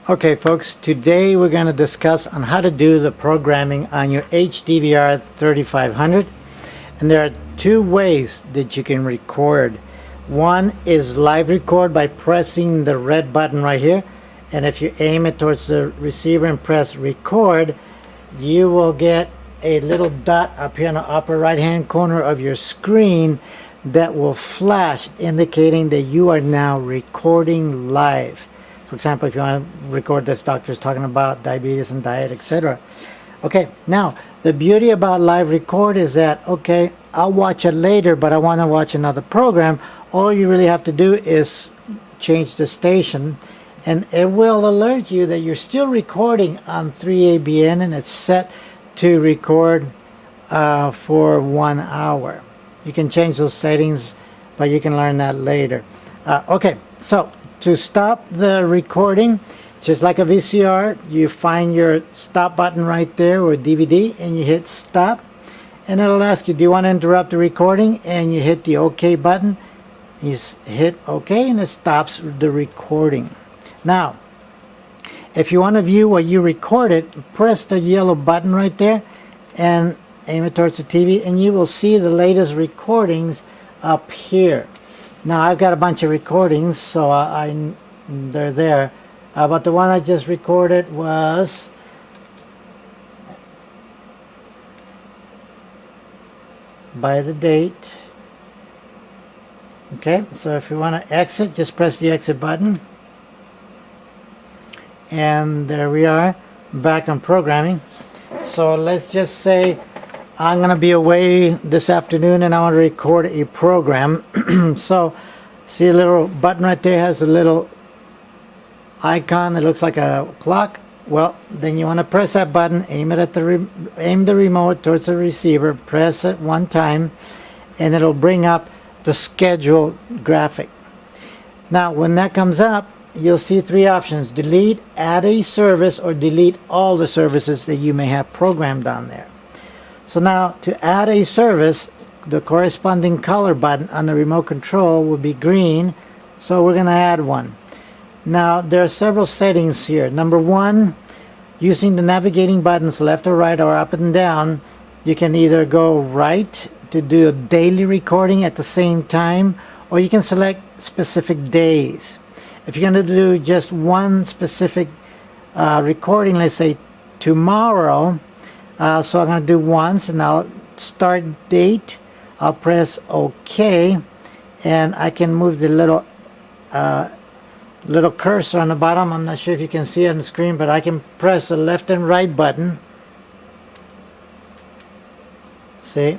Okay folks, today we're going to discuss on how to do the programming on your HDVR-3500, and there are two ways that you can record. One is live record by pressing the red button right here, and if you aim it towards the receiver and press record, you will get a little dot up here in the upper right hand corner of your screen that will flash, indicating that you are now recording live. For example, if you want to record this doctor's talking about diabetes and diet, etc. Okay, now the beauty about live record is that, okay, I'll watch it later, but I want to watch another program. All you really have to do is change the station, and it will alert you that you're still recording on 3ABN, and it's set to record for 1 hour. You can change those settings, but you can learn that later. Okay, so to stop the recording, just like a VCR, you find your stop button right there, or DVD, and you hit stop, and it'll ask you, do you want to interrupt the recording? And you hit the OK button. You hit OK, and it stops the recording. Now, if you want to view what you recorded, press the yellow button right there and aim it towards the TV, and you will see the latest recordings up here. Now I've got a bunch of recordings, so they're there, but the one I just recorded was by the date. Okay, so if you want to exit, just press the exit button, and there we are, back on programming. So let's just say I'm going to be away this afternoon and I want to record a program. So see a little button right there, has a little icon that looks like a clock. Well, then you want to press that button, aim it at aim the remote towards the receiver, press it one time, and it'll bring up the schedule graphic. Now when that comes up, you'll see three options: delete, add a service, or delete all the services that you may have programmed on there. So now to add a service, the corresponding color button on the remote control will be green, so we're going to add one. Now there are several settings here. Number one, using the navigating buttons left or right or up and down, you can either go right to do a daily recording at the same time, or you can select specific days. If you're going to do just one specific recording, let's say tomorrow, so I'm going to do once, and I'll start date, I'll press OK, and I can move the little cursor on the bottom. I'm not sure if you can see it on the screen, but I can press the left and right button, see,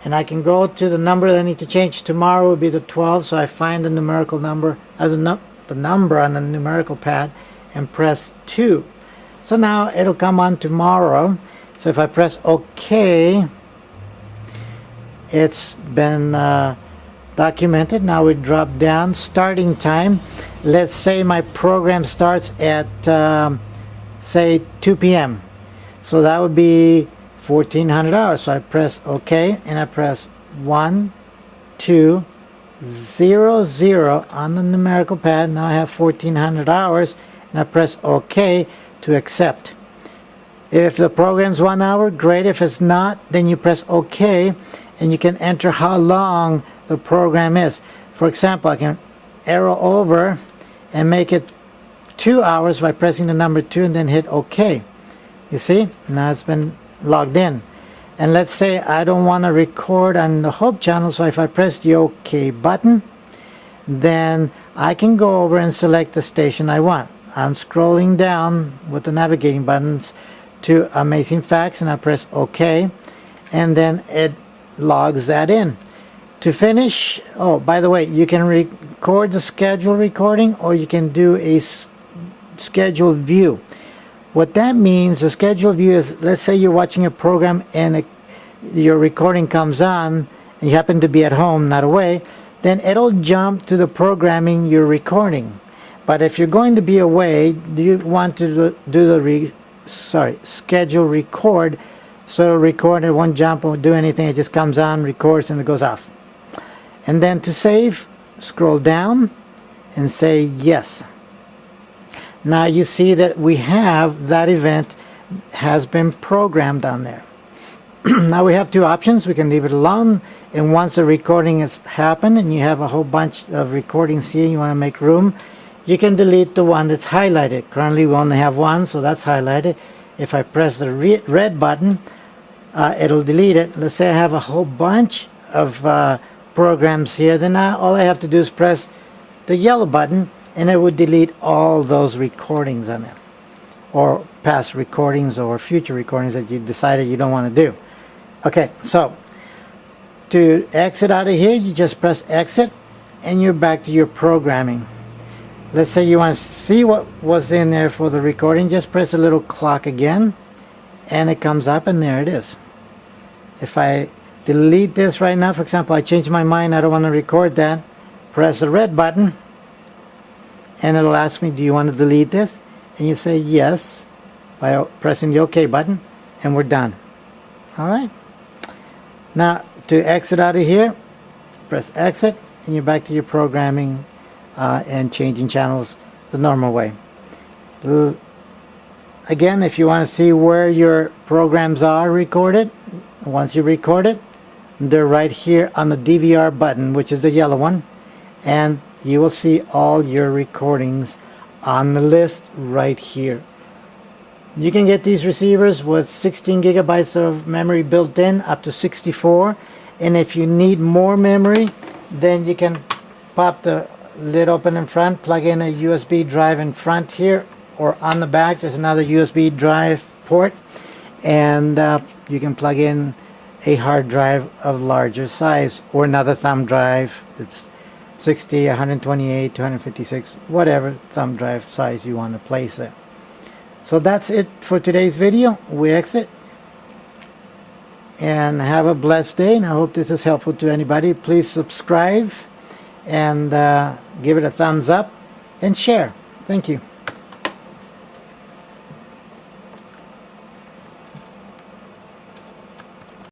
and I can go to the number that I need to change. Tomorrow will be the 12th, so I find the numerical number, the number on the numerical pad, and press 2. So now it'll come on tomorrow. So if I press OK, it's been documented. Now we drop down starting time. Let's say my program starts at say 2 p.m. So that would be 1400 hours. So I press OK, and I press 1 2 0 0 on the numerical pad. Now I have 1400 hours, and I press OK to accept. If the program's 1 hour, great. If it's not, then you press OK, and you can enter how long the program is. For example, I can arrow over and make it 2 hours by pressing the number 2 and then hit OK. You see, now it's been logged in. And let's say I don't want to record on the Hope channel, so if I press the OK button, then I can go over and select the station I want. I'm scrolling down with the navigating buttons to Amazing Facts, and I press OK, and then it logs that in. To finish, oh, by the way, you can record the schedule recording, or you can do a scheduled view. What that means, the scheduled view is, let's say you're watching a program and your recording comes on, and you happen to be at home, not away, then it'll jump to the programming you're recording. But if you're going to be away, you want to do the schedule record, so it'll record, it won't jump, won't do anything, it just comes on, records, and it goes off. And then to save, scroll down and say yes. Now you see that we have that event has been programmed on there. Now we have two options. We can leave it alone, and once the recording has happened and you have a whole bunch of recordings here and you want to make room, you can delete the one that's highlighted. Currently we only have one, so that's highlighted. If I press the red button, it'll delete it. Let's say I have a whole bunch of programs here, then all I have to do is press the yellow button and it would delete all those recordings on there, or past recordings or future recordings that you decided you don't want to do. Okay, so to exit out of here, you just press exit and you're back to your programming. Let's say you want to see what was in there for the recording, just press the little clock again and it comes up and there it is. If I delete this right now, for example, I changed my mind, I don't want to record that, press the red button and it'll ask me, do you want to delete this? And you say yes by pressing the OK button and we're done. Alright, now to exit out of here, press exit and you're back to your programming and changing channels the normal way. Again, if you want to see where your programs are recorded, once you record it, they're right here on the DVR button, which is the yellow one, and you will see all your recordings on the list right here. You can get these receivers with 16 gigabytes of memory built in, up to 64, and if you need more memory, then you can pop the lid open in front, plug in a USB drive in front here, or on the back there's another USB drive port, and you can plug in a hard drive of larger size, or another thumb drive. It's 60, 128, 256, whatever thumb drive size you want to place it. So that's it for today's video. We exit and have a blessed day, and I hope this is helpful to anybody. Please subscribe and give it a thumbs up and share. Thank you.